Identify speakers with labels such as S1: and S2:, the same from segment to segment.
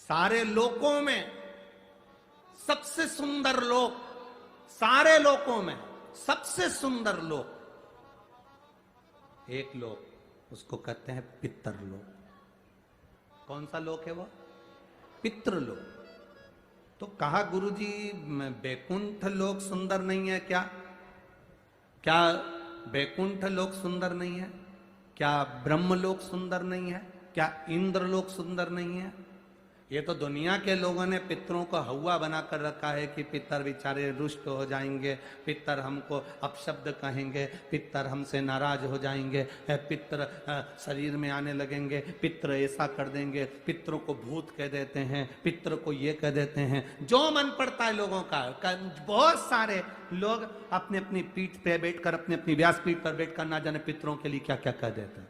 S1: सारे लोकों में सबसे सुंदर लोक, सारे लोकों में सबसे सुंदर लोक एक लोक, उसको कहते हैं पितरलोक। कौन सा लोक है वो? पितृलोक। तो कहा गुरुजी बैकुंठ लोक सुंदर नहीं है क्या? क्या बैकुंठ लोक सुंदर नहीं है? क्या ब्रह्मलोक सुंदर नहीं है? क्या इंद्रलोक सुंदर नहीं है? ये तो दुनिया के लोगों ने पितरों को हवा बनाकर रखा है कि पितर बेचारे रुष्ट हो जाएंगे, पितर हमको अपशब्द कहेंगे, पितर हमसे नाराज हो जाएंगे, पितर शरीर में आने लगेंगे, पितर ऐसा कर देंगे, पितरों को भूत कह देते हैं, पितर को ये कह देते हैं, जो मन पड़ता है लोगों का। बहुत सारे लोग अपनी अपनी पीठ पे बैठकर, अपनी अपनी व्यास पीठ पर बैठकर ना जाने पितरों के लिए क्या क्या कह देते हैं।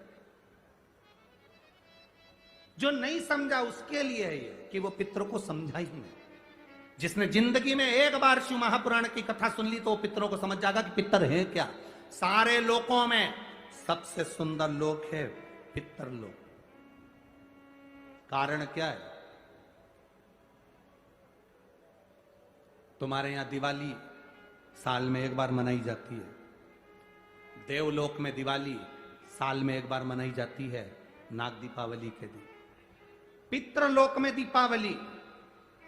S1: जो नहीं समझा उसके लिए है ये कि वो पितरों को समझा ही नहीं। जिसने जिंदगी में एक बार शिव महापुराण की कथा सुन ली तो वो पितरों को समझ जाएगा कि पितर है क्या। सारे लोकों में सबसे सुंदर लोक है पितरलोक। कारण क्या है? तुम्हारे यहां दिवाली साल में एक बार मनाई जाती है, देवलोक में दिवाली साल में एक बार मनाई जाती है, नाग दीपावली के दिन। पितृलोक में दीपावली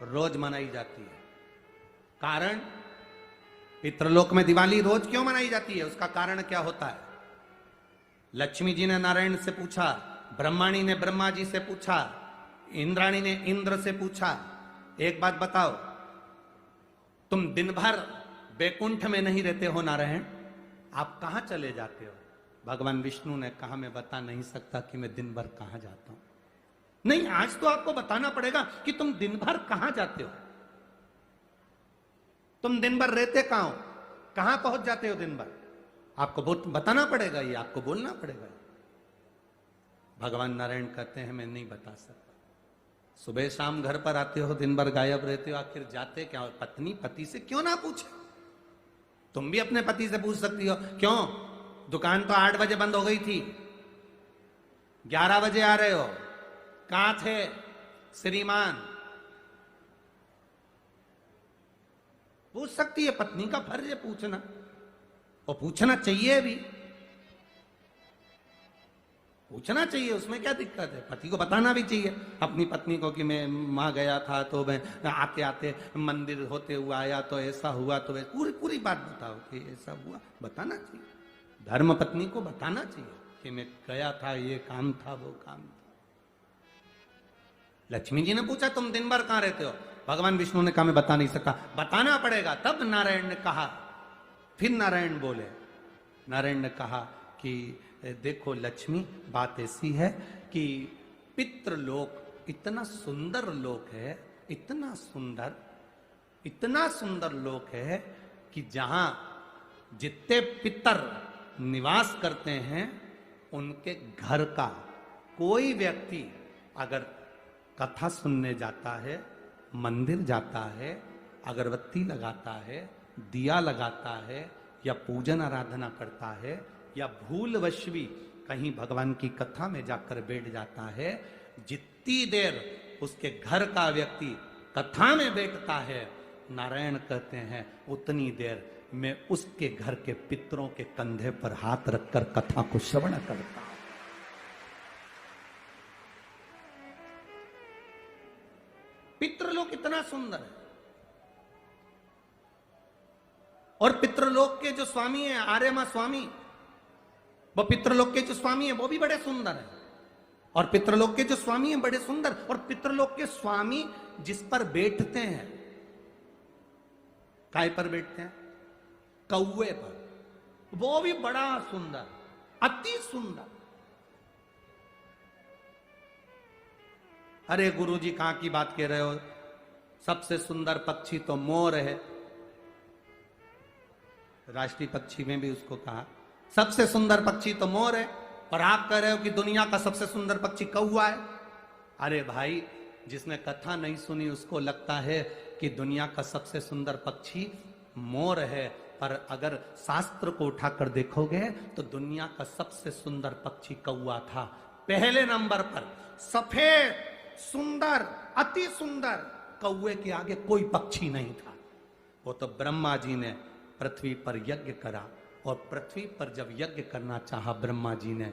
S1: रोज मनाई जाती है। कारण, पितृलोक में दिवाली रोज क्यों मनाई जाती है? उसका कारण क्या होता है? लक्ष्मी जी ने नारायण से पूछा, ब्रह्माणी ने ब्रह्मा जी से पूछा, इंद्राणी ने इंद्र से पूछा, एक बात बताओ, तुम दिन भर बैकुंठ में नहीं रहते हो नारायण, आप कहां चले जाते हो? भगवान विष्णु ने कहा, मैं बता नहीं सकता कि मैं दिन भर कहां जाता हूं। नहीं, आज तो आपको बताना पड़ेगा कि तुम दिन भर कहां जाते हो, तुम दिन भर रहते कहां हो, कहां पहुंच जाते हो दिन भर, आपको बताना पड़ेगा, ये आपको बोलना पड़ेगा। भगवान नारायण कहते हैं, मैं नहीं बता सकता। सुबह शाम घर पर आते हो, दिन भर गायब रहते हो, आखिर जाते क्या हो? पत्नी पति से क्यों ना पूछे? तुम भी अपने पति से पूछ सकती हो, क्यों दुकान तो 8 बजे बंद हो गई थी, 11 बजे आ रहे हो, कहां थे श्रीमान? पूछ सकती है, पत्नी का फर्ज है पूछना, और पूछना चाहिए भी, पूछना चाहिए, उसमें क्या दिक्कत है? पति को बताना भी चाहिए अपनी पत्नी को कि मैं वहां गया था तो मैं आते आते मंदिर होते हुआ आया तो ऐसा हुआ, तो पूरी पूरी बात बताओ कि ऐसा हुआ, बताना चाहिए। धर्म पत्नी को बताना चाहिए कि मैं गया था, ये काम था, वो काम था। लक्ष्मी जी ने पूछा, तुम दिन भर कहां रहते हो? भगवान विष्णु ने कहा, मैं बता नहीं सकता। बताना पड़ेगा। तब नारायण ने कहा, फिर नारायण बोले, नारायण ने कहा कि देखो लक्ष्मी, बात ऐसी है कि पितृलोक इतना सुंदर लोक है, इतना सुंदर लोक है कि जहां जितने पितर निवास करते हैं उनके घर का कोई व्यक्ति अगर कथा सुनने जाता है, मंदिर जाता है, अगरबत्ती लगाता है, दिया लगाता है, या पूजन आराधना करता है, या भूलवश भी कहीं भगवान की कथा में जाकर बैठ जाता है, जितनी देर उसके घर का व्यक्ति कथा में बैठता है, नारायण कहते हैं उतनी देर मैं उसके घर के पितरों के कंधे पर हाथ रखकर कथा को श्रवण करता हूं। पितृलोक इतना सुंदर है। और पितृलोक के जो स्वामी है, आर्यमा स्वामी, वो पितृलोक के जो स्वामी है वो भी बड़े सुंदर है। और पितृलोक के जो स्वामी है बड़े सुंदर, और पितृलोक के स्वामी जिस पर बैठते हैं, काय पर बैठते हैं? कौवे पर, वो भी बड़ा सुंदर, अति सुंदर। अरे गुरुजी कहां की बात कह रहे हो? सबसे सुंदर पक्षी तो मोर है, राष्ट्रीय पक्षी में भी उसको कहा सबसे सुंदर पक्षी तो मोर है, और आप कह रहे हो कि दुनिया का सबसे सुंदर पक्षी कौवा है। अरे भाई, जिसने कथा नहीं सुनी उसको लगता है कि दुनिया का सबसे सुंदर पक्षी मोर है, पर अगर शास्त्र को उठाकर देखोगे तो दुनिया का सबसे सुंदर पक्षी कौवा था। पहले नंबर पर सफेद सुंदर, अति सुंदर कौवे के आगे कोई पक्षी नहीं था। वो तो ब्रह्मा जी ने पृथ्वी पर यज्ञ करा, और पृथ्वी पर जब यज्ञ करना चाहा ब्रह्मा जी ने,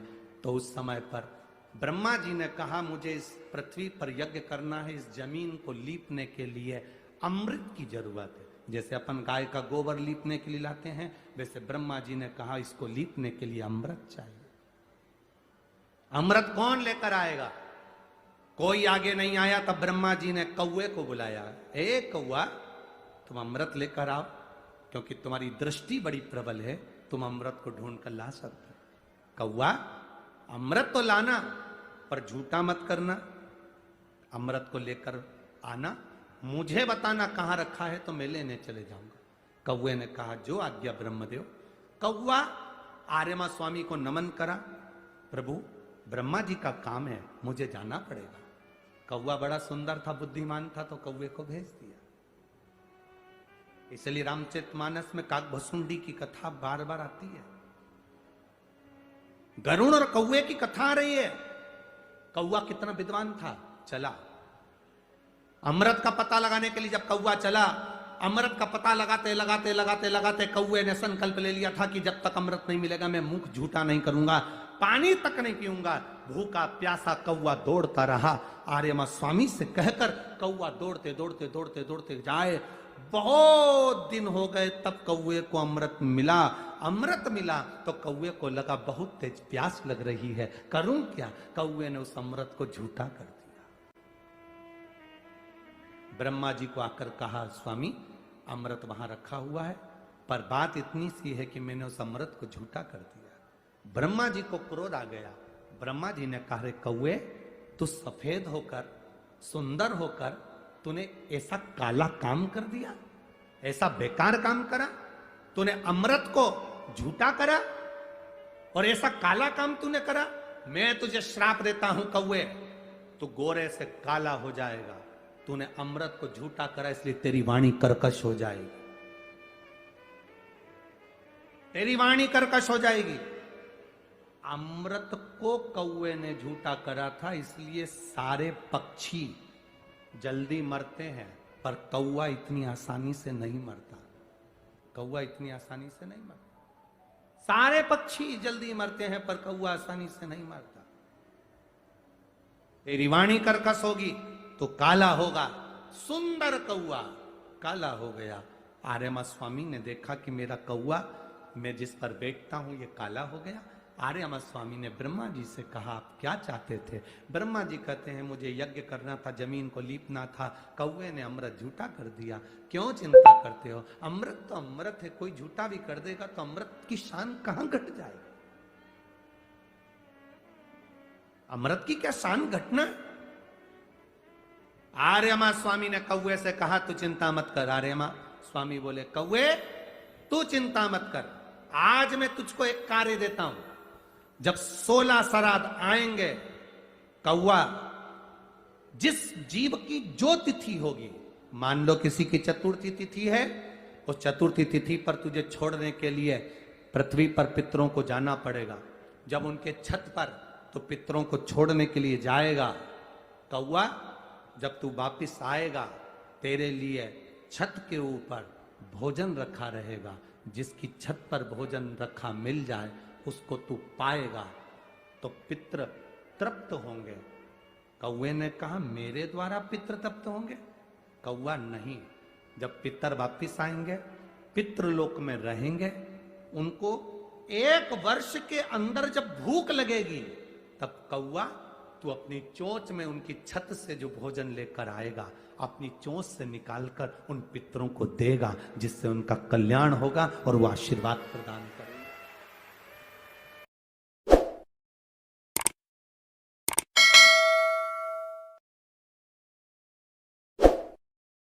S1: तो उस समय पर ब्रह्मा जी ने कहा मुझे इस पृथ्वी पर यज्ञ करना है, इस जमीन को लीपने के लिए अमृत की जरूरत है। जैसे अपन गाय का गोबर लीपने के लिए लाते हैं, वैसे ब्रह्मा जी ने कहा इसको लीपने के लिए अमृत चाहिए। अमृत कौन लेकर आएगा? कोई आगे नहीं आया। तब ब्रह्मा जी ने कौवे को बुलाया, ए कौवा तुम अमृत लेकर आओ, क्योंकि तुम्हारी दृष्टि बड़ी प्रबल है, तुम अमृत को ढूंढ कर ला सकते हो। कौवा अमृत तो लाना, पर झूठा मत करना। अमृत को लेकर आना, मुझे बताना कहां रखा है तो मैं लेने चले जाऊंगा। कौवे ने कहा जो आज्ञा ब्रह्मदेव। कौवा आर्यमा स्वामी को नमन करा, प्रभु ब्रह्मा जी का काम है, मुझे जाना पड़ेगा। कौवा बड़ा सुंदर था, बुद्धिमान था, तो कौवे को भेज दिया। इसलिए रामचरितमानस में काकभसुंडी की कथा बार बार आती है। गरुड़ और कौवे की कथा आ रही है। कौवा कितना विद्वान था, चला अमृत का पता लगाने के लिए। जब कौवा चला, अमृत का पता लगाते लगाते लगाते लगाते कौवे ने संकल्प ले लिया था कि जब तक अमृत नहीं मिलेगा मैं मुंह झूठा नहीं करूंगा, पानी तक नहीं पीऊंगा। भूखा प्यासा कौवा दौड़ता रहा। आर्यमा स्वामी से कहकर कौवा दौड़ते दौड़ते दौड़ते दौड़ते जाए। बहुत दिन हो गए, तब कौवे को अमृत मिला। अमृत मिला तो कौवे को लगा बहुत तेज प्यास लग रही है, करूं क्या? कौवे ने उस अमृत को झूठा कर दिया। ब्रह्मा जी को आकर कहा स्वामी अमृत वहां रखा हुआ है, पर बात इतनी सी है कि मैंने उस अमृत को झूठा कर दिया। ब्रह्मा जी को क्रोध आ गया। ब्रह्मा जी ने कहा रे कौवे, तू सफेद होकर सुंदर होकर तूने ऐसा काला काम कर दिया, ऐसा बेकार काम करा, तूने अमृत को झूठा करा और ऐसा काला काम तूने करा। मैं तुझे श्राप देता हूं कौवे, तू गोरे से काला हो जाएगा। तूने अमृत को झूठा करा, इसलिए तेरी वाणी कर्कश हो जाएगी, तेरी वाणी कर्कश हो जाएगी। अमृत को कौवे ने झूठा करा था, इसलिए सारे पक्षी जल्दी मरते हैं, पर कौवा इतनी आसानी से नहीं मरता। कौवा इतनी आसानी से नहीं मरता। सारे पक्षी जल्दी मरते हैं, पर कौवा आसानी से नहीं मरता। तेरी वाणी कर्कश होगी तो काला होगा। सुंदर कौवा काला हो गया। आर्यमा स्वामी ने देखा कि मेरा कौवा, मैं जिस पर बैठता हूं, ये काला हो गया। आर्यमा स्वामी ने ब्रह्मा जी से कहा आप क्या चाहते थे? ब्रह्मा जी कहते हैं मुझे यज्ञ करना था, जमीन को लीपना था, कौवे ने अमृत झूठा कर दिया। क्यों चिंता करते हो? अमृत तो अमृत है, कोई झूठा भी कर देगा तो अमृत की शान कहां घट जाएगी? अमृत की क्या शान घटना? आर्यमा स्वामी ने कौवे से कहा तू चिंता मत कर। आर्यमा स्वामी बोले कौवे तू चिंता मत कर, आज मैं तुझको एक कार्य देता हूं। जब 16 श्राद्ध आएंगे, कौवा जिस जीव की जो तिथि होगी, मान लो किसी की चतुर्थी तिथि है, उस चतुर्थी तिथि पर तुझे छोड़ने के लिए पृथ्वी पर पितरों को जाना पड़ेगा। जब उनके छत पर तो पितरों को छोड़ने के लिए जाएगा, कौवा जब तू वापिस आएगा तेरे लिए छत के ऊपर भोजन रखा रहेगा। जिसकी छत पर भोजन रखा मिल जाए उसको तू पाएगा तो पितृ तृप्त होंगे। कौवे ने कहा मेरे द्वारा पितृ तृप्त होंगे? कौवा नहीं, जब पितर वापिस आएंगे, पितृलोक में रहेंगे, उनको 1 वर्ष के अंदर जब भूख लगेगी, तब कौवा तू अपनी चोंच में उनकी छत से जो भोजन लेकर आएगा, अपनी चोंच से निकालकर उन पितरों को देगा, जिससे उनका कल्याण होगा और वो आशीर्वाद प्रदान करेगा।